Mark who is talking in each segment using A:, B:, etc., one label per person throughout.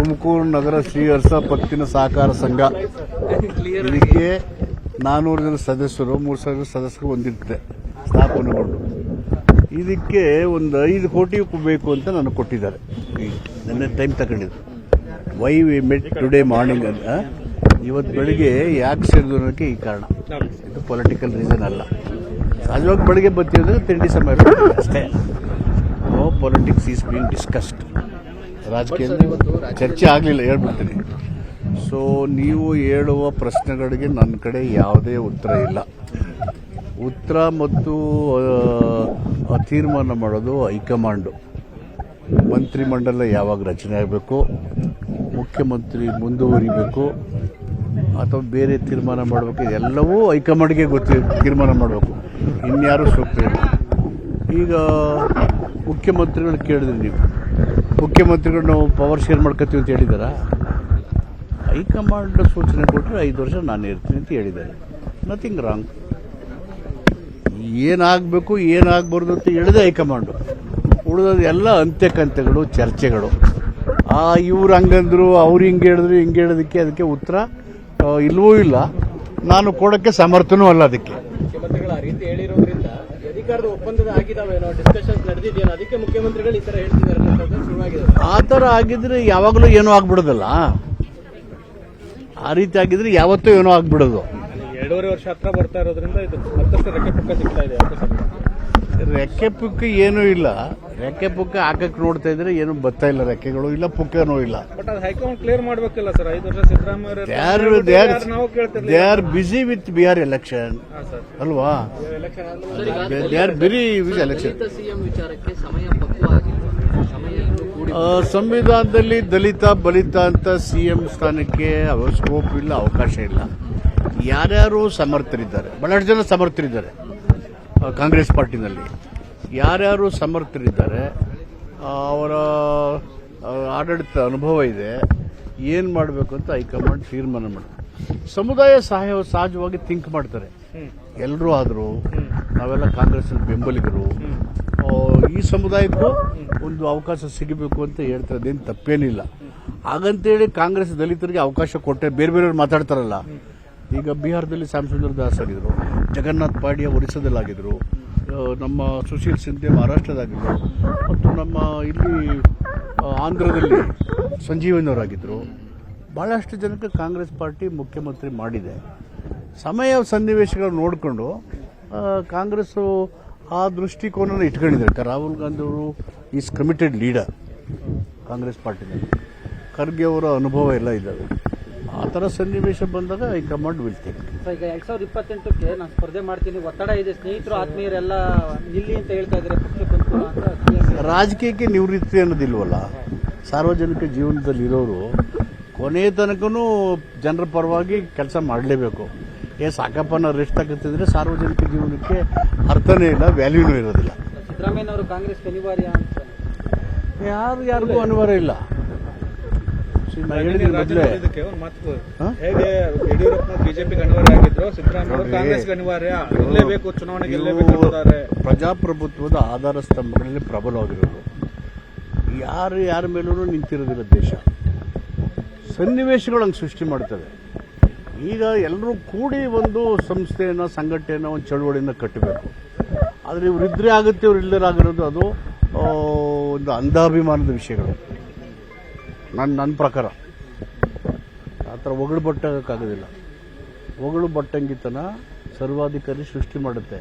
A: ತುಮಕೂರು ನಗರ ಶ್ರೀಹರ್ಷ ಪತ್ತಿನ ಸಹಕಾರ ಸಂಘ ಇದಕ್ಕೆ 400 ಜನ ಸದಸ್ಯರು 3,000 ಸದಸ್ಯರು ಹೊಂದಿರುತ್ತೆ ಸ್ಥಾಪನೆಗೊಂಡು. ಇದಕ್ಕೆ ಒಂದು 5 ಕೋಟಿ ಬೇಕು ಅಂತ ನನಗೆ ಕೊಟ್ಟಿದ್ದಾರೆ. ನನ್ನ ಟೈಮ್ ತಗೊಂಡಿದ್ದು. Why we met today morning ಅಂತ ಇವತ್ತು ಬೆಳಿಗ್ಗೆ ಯಾಕೆ ಸೇರಿದ್ರು ಅನ್ನೋಕ್ಕೆ ಈ ಕಾರಣ. ಇದು ಪೊಲಿಟಿಕಲ್ ರೀಸನ್ ಅಲ್ಲ. ಸಹಜವಾಗಿ ಬೆಳಿಗ್ಗೆ ಬರ್ತೀವಿ ಅಂದರೆ ತಿಂಡಿ ಸಮಯ ಅಷ್ಟೇ. No politics is being discussed. ರಾಜಕೀಯದಲ್ಲಿ ಚರ್ಚೆ ಆಗಲಿಲ್ಲ, ಹೇಳ್ಬಿಡ್ತೀನಿ. ಸೊ ನೀವು ಹೇಳುವ ಪ್ರಶ್ನೆಗಳಿಗೆ ನನ್ನ ಕಡೆ ಯಾವುದೇ ಉತ್ತರ ಇಲ್ಲ. ಉತ್ತರ ಮತ್ತು ತೀರ್ಮಾನ ಮಾಡೋದು ಹೈಕಮಾಂಡು. ಮಂತ್ರಿಮಂಡಲ ಯಾವಾಗ ರಚನೆ ಆಗಬೇಕು, ಮುಖ್ಯಮಂತ್ರಿ ಮುಂದುವರಿಬೇಕು ಅಥವಾ ಬೇರೆ ತೀರ್ಮಾನ ಮಾಡಬೇಕು, ಇದೆಲ್ಲವೂ ಹೈಕಮಾಂಡ್ಗೆ ತೀರ್ಮಾನ ಮಾಡಬೇಕು. ಇನ್ಯಾರು ಸೂಕ್ತ ಇಲ್ಲ. ಈಗ ಮುಖ್ಯಮಂತ್ರಿಗಳು ಕೇಳಿದ್ರಿ ನೀವು, ಮುಖ್ಯಮಂತ್ರಿಗಳು ನಾವು ಪವರ್ ಶೇರ್ ಮಾಡ್ಕೊತೀವಿ ಅಂತ ಹೇಳಿದಾರ? ಹೈಕಮಾಂಡ್ ಸೂಚನೆ ಕೊಟ್ಟರೆ 5 ವರ್ಷ ನಾನು ಇರ್ತೀನಿ ಅಂತ ಹೇಳಿದ್ದಾರೆ. Nothing wrong. ಏನಾಗಬೇಕು ಏನಾಗಬಾರ್ದು ಅಂತ ಹೇಳಿದೆ ಹೈಕಮಾಂಡು. ಉಳಿದೋದು ಎಲ್ಲ ಅಂತ್ಯಕಂತ್ಯಗಳು, ಚರ್ಚೆಗಳು. ಇವ್ರು ಹಂಗಂದ್ರು, ಅವ್ರು ಹಿಂಗೆ ಹೇಳಿದ್ರು, ಹಿಂಗೆ ಹೇಳೋದಕ್ಕೆ ಅದಕ್ಕೆ ಉತ್ತರ ಇಲ್ಲವೂ ಇಲ್ಲ. ನಾನು ಕೊಡೋಕ್ಕೆ ಸಮರ್ಥನೂ ಅಲ್ಲ. ಅದಕ್ಕೆ
B: ಮುಖ್ಯಮಂತ್ರಿಗಳು ಆ ರೀತಿ ಹೇಳಿರೋದ್ರಿಂದ ಅಧಿಕಾರದ ಒಪ್ಪಂದದ ಆಗಿದಾವೇನೋ, ಡಿಸ್ಕಷನ್ಸ್ ನಡೆದಿದೆಯೇನೋ, ಅದಕ್ಕೆ ಮುಖ್ಯಮಂತ್ರಿಗಳು ಈ ಥರ ಹೇಳ್ತಿದ್ದಾರೆ ಶುರುವಾಗಿದೆ.
A: ಆ ಥರ ಆಗಿದ್ರೆ ಯಾವಾಗಲೂ ಏನೋ ಆಗ್ಬಿಡೋದಲ್ಲ. ಆ ರೀತಿ ಆಗಿದ್ರೆ ಯಾವತ್ತೂ ಏನೋ ಆಗ್ಬಿಡೋದು.
B: 2.5 ವರ್ಷ ಹತ್ರ ಬರ್ತಾ ಇರೋದ್ರಿಂದ ಇದು ಮತ್ತಷ್ಟು ರೆಕ್ಕೆ ಪುಕ್ಕ ಸಿಗ್ತಾ ಇದೆ.
A: ರೆಕ್ಕೆ ಪುಕ್ಕ ಏನೂ ಇಲ್ಲ. ರೆಕ್ಕೆ ಪುಕ್ಕ ಹಾಕಕ್ಕೆ ನೋಡ್ತಾ ಇದ್ರೆ ಏನು ಬರ್ತಾ ಇಲ್ಲ. ರೆಕ್ಕೆಗಳು ಇಲ್ಲ, ಪುಕ್ಕನೂ ಇಲ್ಲ.
B: ಬಟ್ ಅದು ಹೈಕಮಾಂಡ್ ಕ್ಲಿಯರ್ ಮಾಡಬೇಕಲ್ಲ ಸರ್. 5 ವರ್ಷ Siddaramaiah
A: they are busy with Bihar election ಅಲ್ವಾ? They are busy with election. ಸಂವಿಧಾನದಲ್ಲಿ ದಲಿತ ಬಲಿತ ಅಂತ ಸಿಎಂ ಸ್ಥಾನಕ್ಕೆ ಸ್ಕೋಪ್ ಇಲ್ಲ, ಅವಕಾಶ ಇಲ್ಲ. ಯಾರ್ಯಾರು ಸಮರ್ಥರಿದ್ದಾರೆ, ಬಹಳಷ್ಟು ಜನ ಸಮರ್ಥರಿದ್ದಾರೆ ಕಾಂಗ್ರೆಸ್ ಪಾರ್ಟಿನಲ್ಲಿ. ಯಾರ್ಯಾರು ಸಮರ್ಥರಿದ್ದಾರೆ, ಅವರ ಆಡಳಿತ ಅನುಭವ ಇದೆ, ಏನು ಮಾಡಬೇಕು ಅಂತ ಹೈಕಮಾಂಡ್ ತೀರ್ಮಾನ ಮಾಡ್ತಾರೆ. ಸಮುದಾಯ ಸಹಜವಾಗಿ ಥಿಂಕ್ ಮಾಡ್ತಾರೆ. ಎಲ್ಲರೂ ಆದರೂ ನಾವೆಲ್ಲ ಕಾಂಗ್ರೆಸ್ ಬೆಂಬಲಿಗರು, ಈ ಸಮುದಾಯಕ್ಕೂ ಒಂದು ಅವಕಾಶ ಸಿಗಬೇಕು ಅಂತ ಹೇಳ್ತಾರೆ. ಅದೇನು ತಪ್ಪೇನಿಲ್ಲ. ಹಾಗಂತೇಳಿ ಕಾಂಗ್ರೆಸ್ ದಲಿತರಿಗೆ ಅವಕಾಶ ಕೊಟ್ಟೆ ಬೇರೆ ಬೇರೆಯವ್ರು ಮಾತಾಡ್ತಾರಲ್ಲ. ಈಗ ಬಿಹಾರದಲ್ಲಿ ಶ್ಯಾಮಸುಂದರ್ ದಾಸ್ ಆಗಿದ್ರು, ಜಗನ್ನಾಥ್ ಪಾಂಡ್ಯ ಒರಿಸ್ಸಾದಲ್ಲಾಗಿದ್ರು, ನಮ್ಮ ಸುಶೀಲ್ ಸಿಂಧೆ ಮಹಾರಾಷ್ಟ್ರದಾಗಿದ್ರು, ಮತ್ತು ನಮ್ಮ ಇಲ್ಲಿ ಆಂಧ್ರದಲ್ಲಿ ಸಂಜೀವನವರಾಗಿದ್ದರು. ಭಾಳಷ್ಟು ಜನಕ್ಕೆ ಕಾಂಗ್ರೆಸ್ ಪಾರ್ಟಿ ಮುಖ್ಯಮಂತ್ರಿ ಮಾಡಿದೆ. ಸಮಯ ಸನ್ನಿವೇಶಗಳು ನೋಡಿಕೊಂಡು ಕಾಂಗ್ರೆಸ್ಸು ಆ ದೃಷ್ಟಿಕೋನ ಇಟ್ಕೊಂಡಿದ್ದಾರೆ. ರಾಹುಲ್ ಗಾಂಧಿ ಅವರು ಈಸ್ ಕಮಿಟೆಡ್ ಲೀಡರ್ ಕಾಂಗ್ರೆಸ್ ಪಾರ್ಟಿನಲ್ಲಿ. ಖರ್ಗೆ ಅವರ ಅನುಭವ ಎಲ್ಲ ಇದ್ದಾವೆ. ಆ ಥರ ಸನ್ನಿವೇಶ ಬಂದಾಗ ಹೈಕಮಾಂಡ್ ವಿಲ್ ಥಿಂಕ್.
B: ಈಗ 2028ಕ್ಕೆ ನಾನು ಸ್ಪರ್ಧೆ ಮಾಡ್ತೀನಿ, ಒತ್ತಡ ಇದೆ, ಸ್ನೇಹಿತರು ಆತ್ಮೀಯರೆಲ್ಲ ನಿಲ್ಲಿ ಅಂತ ಹೇಳ್ತಾ ಇದ್ದಾರೆ.
A: ರಾಜಕೀಯಕ್ಕೆ ನಿವೃತ್ತಿ ಅನ್ನೋದಿಲ್ವಲ್ಲ. ಸಾರ್ವಜನಿಕ ಜೀವನದಲ್ಲಿ ಇರೋರು ಕೊನೆಯ ತನಕನೂ ಜನರ ಪರವಾಗಿ ಕೆಲಸ ಮಾಡಲೇಬೇಕು. ಸಾಕಪ್ಪ ನಾವು ರೆಸ್ಟ್ ತಗೋತಿದ್ರೆ ಸಾರ್ವಜನಿಕ ಜೀವನಕ್ಕೆ ಅರ್ಥನೇ ಇಲ್ಲ, ವ್ಯಾಲ್ಯೂನೂ ಇರೋದಿಲ್ಲ.
B: ಸಿದ್ದರಾಮಯ್ಯನವರು ಕಾಂಗ್ರೆಸ್ ಅನಿವಾರ್ಯ ಅಂತ
A: ಯಾರಿಗೂ ಅನಿವಾರ್ಯ ಇಲ್ಲ.
B: ಹೇಗೆ ಯಡಿಯೂರಪ್ಪ ಬಿಜೆಪಿಗೆ ಅನಿವಾರ್ಯ ಆಗಿದ್ರು, ಸಿದ್ದರಾಮಯ್ಯ ಕಾಂಗ್ರೆಸ್ಗೆ ಅನಿವಾರ್ಯ, ಗೆಲ್ಲಬೇಕು, ಚುನಾವಣೆ ಗೆಲ್ಲಬೇಕು.
A: ಪ್ರಜಾಪ್ರಭುತ್ವದ ಆಧಾರ ಸ್ತಂಭಗಳಲ್ಲಿ ಪ್ರಬಲವಾಗಿರೋದು. ಯಾರ ಮೇಲೂ ನಿಂತಿರೋದಿಲ್ಲ ದೇಶ. ಸನ್ನಿವೇಶಗಳು ಹಂಗೆ ಸೃಷ್ಟಿ ಮಾಡ್ತವೆ. ಈಗ ಎಲ್ಲರೂ ಕೂಡಿ ಒಂದು ಸಂಸ್ಥೆಯನ್ನು, ಸಂಘಟನೆಯನ್ನು, ಒಂದು ಚಳವಳಿಯನ್ನು ಕಟ್ಟಬೇಕು. ಆದರೆ ಇವರಿದ್ರೆ ಆಗುತ್ತೆ, ಇವ್ರು ಇಲ್ಲದೇ ಆಗಿರೋದು ಅದು ಒಂದು ಅಂಧಾಭಿಮಾನದ ವಿಷಯಗಳು. ನನ್ನ ಪ್ರಕಾರ ಆ ಥರ ಒಗಳು ಬಟ್ಟಕ್ಕಾಗೋದಿಲ್ಲ. ಒಗಳು ಬಟ್ಟಂಗಿತನ ಸರ್ವಾಧಿಕಾರಿ ಸೃಷ್ಟಿ ಮಾಡುತ್ತೆ.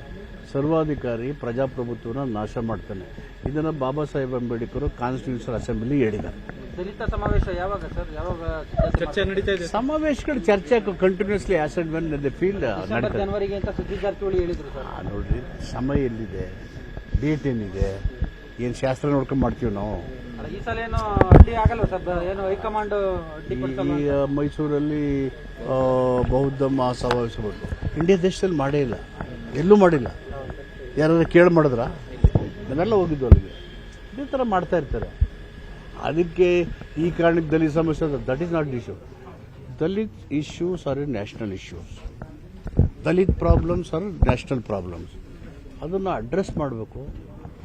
A: ಸರ್ವಾಧಿಕಾರಿ ಪ್ರಜಾಪ್ರಭುತ್ವನ ನಾಶ ಮಾಡ್ತಾನೆ. ಇದನ್ನು ಬಾಬಾ ಸಾಹೇಬ್ ಅಂಬೇಡ್ಕರ್ ಕಾನ್ಸ್ಟಿಟ್ಯೂಷನ್ ಅಸೆಂಬ್ಲಿ ಹೇಳಿದ್ದಾರೆ.
B: ದಲಿತ ಸಮಾವೇಶ ಯಾವಾಗ ಸರ್? ಯಾವಾಗ ಚರ್ಚೆ ನಡೀತಾ ಇದೆ?
A: ಸಮಾವೇಶಗಳು ಚರ್ಚೆ ಕಂಟಿನ್ಯೂಸ್ಲಿ ಆಸೆಡ್ ವೆನ್ ದ ಫೀಲ್ಡ್
B: ಜನವರಿಗೆ ಅಂತ ಸುದ್ದಿ ಜಾರಕಿಹೊಳಿ ಹೇಳಿದ್ರು ಸರ್.
A: ನೋಡ್ರಿ, ಸಮಯ ಎಲ್ಲಿದೆ, ಡೇಟ್ ಏನಿದೆ, ಏನು ಶಾಸ್ತ್ರ ನೋಡ್ಕೊಂಡು ಮಾಡ್ತೀವಿ ನಾವು.
B: ಈ ಸಲ ಏನು ಅಡ್ಡಿ ಆಗಲ್ಲ ಸರ್? ಏನು ಹೈಕಮಾಂಡ್
A: ಈ ಮೈಸೂರಲ್ಲಿ ಬೌದ್ಧ ಮಹಾಸಮಾವೇಶ ಬಂತು. ಇಂಡಿಯಾ ದೇಶದಲ್ಲಿ ಮಾಡೇ ಇಲ್ಲ, ಎಲ್ಲೂ ಮಾಡಿಲ್ಲ. ಯಾರಾದ್ರೂ ಕೇಳಿ ಮಾಡಿದ್ರ? ನಾವೆಲ್ಲ ಹೋಗಿದ್ದು ಅಲ್ಲಿಗೆ. ಇದೇ ಥರ ಮಾಡ್ತಾ ಇರ್ತಾರೆ. ಅದಕ್ಕೆ ಈ ಕಾರಣಕ್ಕೆ ದಲಿತ ಸಮಸ್ಯೆ, that is not issue. Dalit issues are national issues. Dalit problems are national problems. ಅದನ್ನು ಅಡ್ರೆಸ್ ಮಾಡಬೇಕು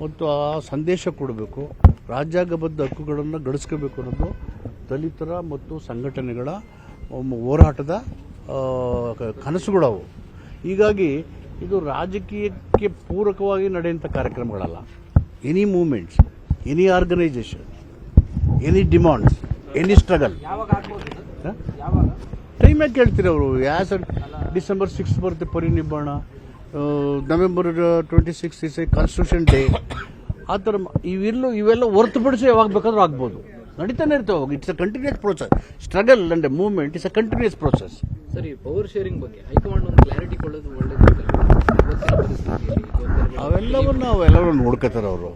A: ಮತ್ತು ಆ ಸಂದೇಶ ಕೊಡಬೇಕು. ರಾಜ್ಯಾಂಗಬದ್ಧ ಹಕ್ಕುಗಳನ್ನು ಗಳಿಸ್ಕೋಬೇಕು ಅನ್ನೋದು ದಲಿತರ ಮತ್ತು ಸಂಘಟನೆಗಳ ಹೋರಾಟದ ಕನಸುಗಳವು. ಹೀಗಾಗಿ ಇದು ರಾಜಕೀಯಕ್ಕೆ ಪೂರಕವಾಗಿ ನಡೆಯುವಂಥ ಕಾರ್ಯಕ್ರಮಗಳಲ್ಲ. Any movements, any organisation, any demands, any struggle. Time ಯಾಕೆ ಕೇಳ್ತೀರಿ ಅವರು? ಸರ್ ಡಿಸೆಂಬರ್ 6 ಬರುತ್ತೆ ಪರಿನಿಬ್ಬಾಣ, November 26 is a constitution day. ಆ ಥರ ಇವೆಲ್ಲ ಹೊರತುಪಡಿಸಿ ಯಾವಾಗ ಬೇಕಾದ್ರೂ ಆಗ್ಬೋದು, ನಡೀತಾನೆ ಇರ್ತವೆ. It's a continuous process. Struggle and movement is a continuous process.
B: ಸರಿ, ಪವರ್ ಶೇರಿಂಗ್ ಬಗ್ಗೆ ಹೈಕಮಾಂಡ್ ಒಂದು ಕ್ಲಾರಿಟಿ ಕೊಡೋದು ಒಳ್ಳೆಯದು.
A: ಅವೆಲ್ಲವನ್ನು ನೋಡ್ಕೋತಾರೆ ಅವರು,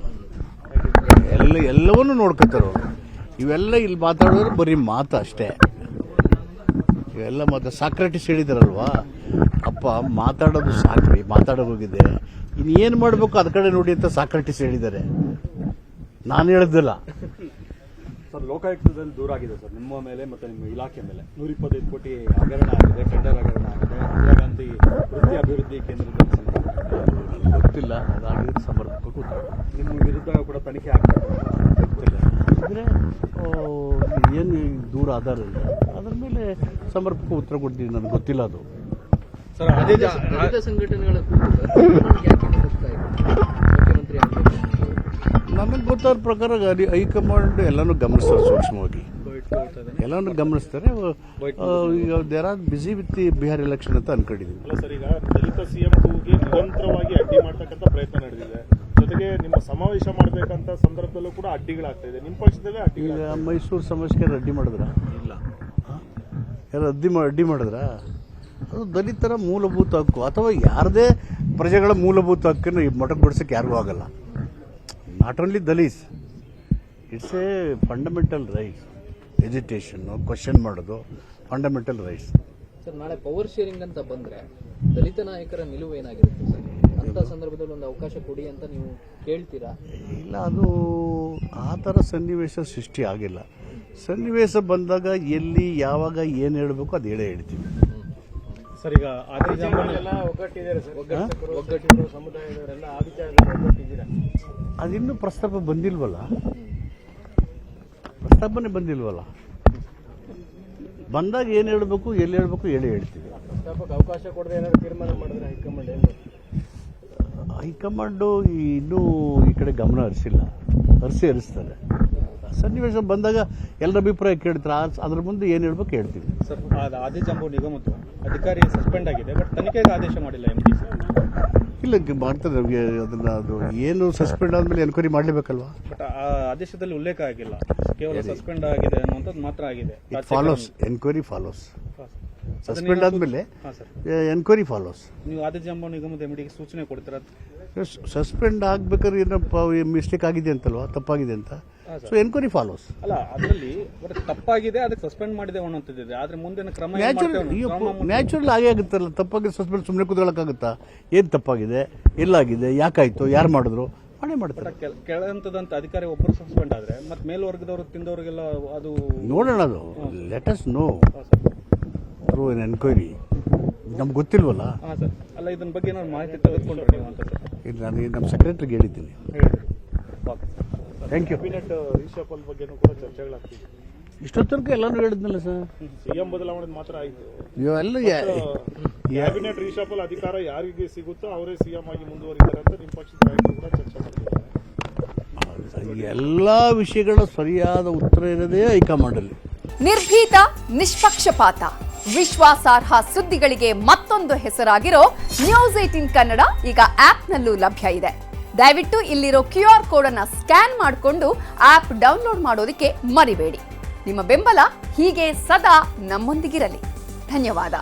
A: ಎಲ್ಲವನ್ನೂ ನೋಡ್ಕೋತಾರೆ ಅವರು. ಇವೆಲ್ಲ ಇಲ್ಲಿ ಮಾತಾಡೋದ್ರೆ ಬರೀ ಮಾತು ಅಷ್ಟೇ. ಇವೆಲ್ಲ ಮಾತು ಸಾಕ್ರೆಟಿಸ್ ಹೇಳಿದಾರಲ್ವಾ, ಅಪ್ಪ ಮಾತಾಡೋದು ಸಾಕ್ರಿ, ಮಾತಾಡೋಗೋಗಿದೆ, ಇನ್ನೇನು ಮಾಡಬೇಕು ಅದ ಕಡೆ ನೋಡಿ ಅಂತ ಸಾಕ್ರೆಟಿಸ್ ಹೇಳಿದ್ದಾರೆ, ನಾನು ಹೇಳಿದ್ದಲ್ಲ.
C: ಸರ್, ಲೋಕಾಯುಕ್ತದಲ್ಲಿ ದೂರ ಆಗಿದೆ ಸರ್ ನಿಮ್ಮ ಮೇಲೆ ಮತ್ತು ನಿಮ್ಮ ಇಲಾಖೆ ಮೇಲೆ. 125 ಕೋಟಿ ಹಗರಣ ಆಗಿದೆ, ಟೆಂಡರ್ ಹಗರಣ ಆಗಿದೆ. ಇಂದಿರಾ ಗಾಂಧಿ ವೃತ್ತಿ ಅಭಿವೃದ್ಧಿ ಕೇಂದ್ರದಲ್ಲಿ
A: ಗೊತ್ತಿಲ್ಲ, ಅದಾಗಿದ್ದು ಸಮರ್ಪಕ
C: ನಿಮ್ಮ ವಿರುದ್ಧ ಕೂಡ ತನಿಖೆ ಆಗ್ತದೆ.
A: ಗೊತ್ತಿಲ್ಲ ಅಂದರೆ ಏನು ದೂರ ಆಧಾರ ಇಲ್ಲ, ಅದ್ರ ಮೇಲೆ ಸಮರ್ಪಕ ಉತ್ತರ ಕೊಡ್ತೀನಿ. ನನಗೆ ಗೊತ್ತಿಲ್ಲ ಅದು.
C: ಸರ್,
B: ಅದೇ ಸಂಘಟನೆಗಳ ಮುಖ್ಯಮಂತ್ರಿ
A: ನನಗೆ ಗೊತ್ತಾದ ಪ್ರಕಾರ ಹೈಕಮಾಂಡ್ ಎಲ್ಲನೂ ಗಮನಿಸ್ತಾರೆ, ಸೂಕ್ಷ್ಮವಾಗಿ ಎಲ್ಲನೂ ಗಮನಿಸ್ತಾರೆ. ಈಗ there are busy with the Bihar election ಅಂತ ಅನ್ಕೊಂಡಿದ್ದೀವಿ.
D: ಅಲ್ಲ ಸರ್, ಈಗ ದಲಿತ ಸಿಎಂ ಟೂಗೆ ನಿರಂತರವಾಗಿ ಅಡ್ಡಿ ಮಾಡ್ತಕ್ಕಂಥ ಪ್ರಯತ್ನ ನಡೆದಿದೆ. ಜೊತೆಗೆ ನಿಮ್ಮ ಸಮಾವೇಶ ಮಾಡಬೇಕಂತ ಸಂದರ್ಭದಲ್ಲೂ ಕೂಡ ಅಡ್ಡಿಗಳಾಗ್ತಾ ಇದೆ. ನಿಮ್ಮ ಪಕ್ಷದಲ್ಲೇ
A: ಈಗ ಮೈಸೂರು ಸಮಾವೇಶಕ್ಕೆ ಅಡ್ಡಿ ಮಾಡಿದ್ರ? ಇಲ್ಲ. ಯಾರು ಅಡ್ಡಿ ಮಾಡಿದ್ರ? ಅದು ದಲಿತರ ಮೂಲಭೂತ ಹಕ್ಕು, ಅಥವಾ ಯಾರದೇ ಪ್ರಜೆಗಳ ಮೂಲಭೂತ ಹಕ್ಕನ್ನು ಮೊಟಕುಗೊಳಿಸಕ್ಕೆ ಯಾರಿಗೂ ಆಗಲ್ಲ. Not only Dalits, it's a fundamental rights. ಎಜುಟೇಷನ್ನು, ಕ್ವಶನ್ ಮಾಡೋದು ಫಂಡಮೆಂಟಲ್ ರೈಟ್ಸ್.
B: ಸರ್, ನಾಳೆ ಪವರ್ ಶೇರಿಂಗ್ ಅಂತ ಬಂದ್ರೆ ದಲಿತ ನಾಯಕರ ನಿಲುವು ಏನಾಗಿರುತ್ತೆ ಸರ್? ಅಂತ ಸಂದರ್ಭದಲ್ಲಿ ಒಂದು ಅವಕಾಶ ಕೊಡಿ ಅಂತ ನೀವು ಕೇಳ್ತೀರಾ?
A: ಇಲ್ಲ, ಅದು ಆ ಥರ ಸನ್ನಿವೇಶ ಸೃಷ್ಟಿ ಆಗಿಲ್ಲ. ಸನ್ನಿವೇಶ ಬಂದಾಗ ಎಲ್ಲಿ ಯಾವಾಗ ಏನು ಹೇಳಬೇಕು ಅದು ಹೇಳ್ತೀವಿ.
C: ಸರ್, ಈಗ
D: ಎಲ್ಲ ಒಗ್ಗಟ್ಟಿದ್ದಾರೆ ಸರ್, ಒಗ್ಗಟ್ಟಿದ್ರು ಸಮುದಾಯದವರೆಲ್ಲ ಆ ವಿಚಾರದಲ್ಲಿ ಒಗ್ಗಟ್ಟಿದ್ದೀರಾ?
A: ಅದಿನ್ನೂ ಪ್ರಸ್ತಾಪ ಬಂದಿಲ್ವಲ್ಲ, ಪ್ರಸ್ತಾಪನೆ ಬಂದಿಲ್ವಲ್ಲ. ಬಂದಾಗ ಏನು ಹೇಳಬೇಕು, ಎಲ್ಲಿ ಹೇಳಬೇಕು ಹೇಳ್ತೀವಿ.
D: ಪ್ರಸ್ತಾಪಕ್ಕೆ ಅವಕಾಶ ಕೊಡದೆ ಏನಾದ್ರು ತೀರ್ಮಾನ ಮಾಡಿದ್ರೆ ಹೈಕಮಾಂಡ್ ಏನು?
A: ಹೈಕಮಾಂಡು ಇನ್ನೂ ಈ ಕಡೆ ಗಮನ ಹರಿಸ್ತಾರೆ. ಸನ್ನಿವೇಶ ಬಂದಾಗ ಎಲ್ಲರ ಅಭಿಪ್ರಾಯ ಕೇಳ್ತಾರೆ, ಅದ್ರ ಮುಂದೆ ಏನು ಹೇಳ್ಬೇಕು ಹೇಳ್ತೀವಿ.
C: ಸರ್, ಆದಿ ಜಂಬೋ ನಿಗಮದ ಅಧಿಕಾರಿ ಸಸ್ಪೆಂಡ್ ಆಗಿದೆ, ಬಟ್ ತನಿಖೆಗೆ ಆದೇಶ ಮಾಡಿಲ್ಲ MD ಸರ್.
A: ಇಲ್ಲ, ಮಾಡ್ತಾರೆ. ಅದನ್ನ ಅದು ಏನು ಸಸ್ಪೆಂಡ್ ಆದ್ಮೇಲೆ ಎನ್ಕ್ವೈರಿ ಮಾಡಲೇಬೇಕಲ್ವಾ?
C: ಬಟ್ ಆ ಆದೇಶದಲ್ಲಿ ಉಲ್ಲೇಖ ಆಗಿಲ್ಲ, ಕೇವಲ ಸಸ್ಪೆಂಡ್ ಆಗಿದೆ ಅನ್ನುವಂಥದ್ದು ಮಾತ್ರ ಆಗಿದೆ.
A: Follows, enquiry follows. ಸಸ್ಪೆಂಡ್ ಆದ್ಮೇಲೆ ಎನ್ಕ್ವೈರಿ ಫಾಲೋಸ್.
C: ನೀವು ಆದಿ ಜಂಬೋ ನಿಗಮದ MDಗೆ ಸೂಚನೆ ಕೊಡ್ತೀರಾ?
A: ಸಸ್ಪೆಂಡ್ ಆಗ್ಬೇಕಾದ್ರೆ ಏನಪ್ಪ ಮಿಸ್ಟೇಕ್ ಆಗಿದೆ ಅಂತಲ್ವಾ, ತಪ್ಪಾಗಿದೆ ಅಂತ. So enquiry follows.
C: ಅಲ್ಲ, ಅದರಲ್ಲಿ ತಪ್ಪಾಗಿದೆ, ಅದಕ್ಕೆ ಸಸ್ಪೆಂಡ್ ಮಾಡಿದೆ ಅನ್ನೋಂಥದ್ದಿದೆ. ಆದ್ರೆ ಮುಂದಿನ ಕ್ರಮ
A: ನ್ಯಾಚುರಲ್ ಆಗೇ ಆಗುತ್ತಲ್ಲ. ತಪ್ಪಾಗಿ ಸಸ್ಪೆಂಡ್ ಸುಮ್ಮನೆ ಕೂತ್ಕೊಳ್ಳೋಕ್ಕಾಗುತ್ತಾ? ಏನು ತಪ್ಪಾಗಿದೆ, ಎಲ್ಲಾಗಿದೆ, ಯಾಕಾಯ್ತು, ಯಾರು ಮಾಡಿದ್ರು, ಮಾಡೇ ಮಾಡ್ತಾರೆ.
C: ಕೆಳಹಂತದಂತ ಅಧಿಕಾರಿ ಒಬ್ಬರು ಸಸ್ಪೆಂಡ್ ಆದ್ರೆ ಮತ್ತೆ ಮೇಲ್ವರ್ಗದವರು ತಿಂದವರಿಗೆಲ್ಲ ಅದು
A: ನೋಡೋಣ. ಅದು let us know through N enquiry. ನಮ್ಗೆ ಗೊತ್ತಿಲ್ವಲ್ಲ.
C: ಸರ್, ಅಲ್ಲ, ಇದನ್ನ ಬಗ್ಗೆ ಏನಾದ್ರು ಮಾಹಿತಿ ತೆಗೆದುಕೊಂಡ್ರೆ ನೀವು ಅಂತ?
A: ಇಲ್ಲ, ನಾನು ನಮ್ಮ ಸೆಕ್ರೆಟರಿಗೆ ಹೇಳಿದ್ದೀನಿ. Thank you.
D: ಕ್ಯಾಬಿನೆಟ್ ರೀಶಫಲ್ ಬಗ್ಗೆನೂ ಕೂಡ ಚರ್ಚೆಗಳಾಗ್ತಿದೆ.
A: ಇಷ್ಟೊತ್ತನಕ ಎಲ್ಲಾನು ಹೇಳಿದ್ನಲ್ಲ ಸರ್.
D: ಸಿಎಂ ಬದಲಾವಣೆ ಮಾತ್ರ ಆಯಿತು.
A: ಇವೆಲ್ಲ
D: ಕ್ಯಾಬಿನೆಟ್ ರೀಶಫಲ್ ಅಧಿಕಾರ ಯಾರಿಗೆ ಸಿಗುತ್ತೋ ಅವರೇ ಸಿಎಂ ಆಗಿ ಮುಂದುವರಿತಾರೆ ಅಂತ ನಿಮ್ಮ ಪಕ್ಷದ ನಾಯಕರು ಕೂಡ ಚರ್ಚೆ ಮಾಡ್ತಿದ್ದಾರೆ.
A: ಎಲ್ಲ ವಿಷಯಗಳ ಸರಿಯಾದ ಉತ್ತರ ಇರೋದೇ ಹೈಕಮಾಂಡಲ್ಲಿ.
E: ನಿರ್ಭೀತ, ನಿಷ್ಪಕ್ಷಪಾತ, ವಿಶ್ವಾಸಾರ್ಹ ಸುದ್ದಿಗಳಿಗೆ ಮತ್ತೊಂದು ಹೆಸರಾಗಿರೋ News18 ಕನ್ನಡ ಈಗ ಆಪ್ನಲ್ಲೂ ಲಭ್ಯ ಇದೆ. ದಯವಿಟ್ಟು ಇಲ್ಲಿರೋ QR ಕೋಡ್ ಅನ್ನು ಸ್ಕ್ಯಾನ್ ಮಾಡಿಕೊಂಡು ಆಪ್ ಡೌನ್ಲೋಡ್ ಮಾಡೋದಕ್ಕೆ ಮರಿಬೇಡಿ. ನಿಮ್ಮ ಬೆಂಬಲ ಹೀಗೆ ಸದಾ ನಮ್ಮೊಂದಿಗಿರಲಿ. ಧನ್ಯವಾದ.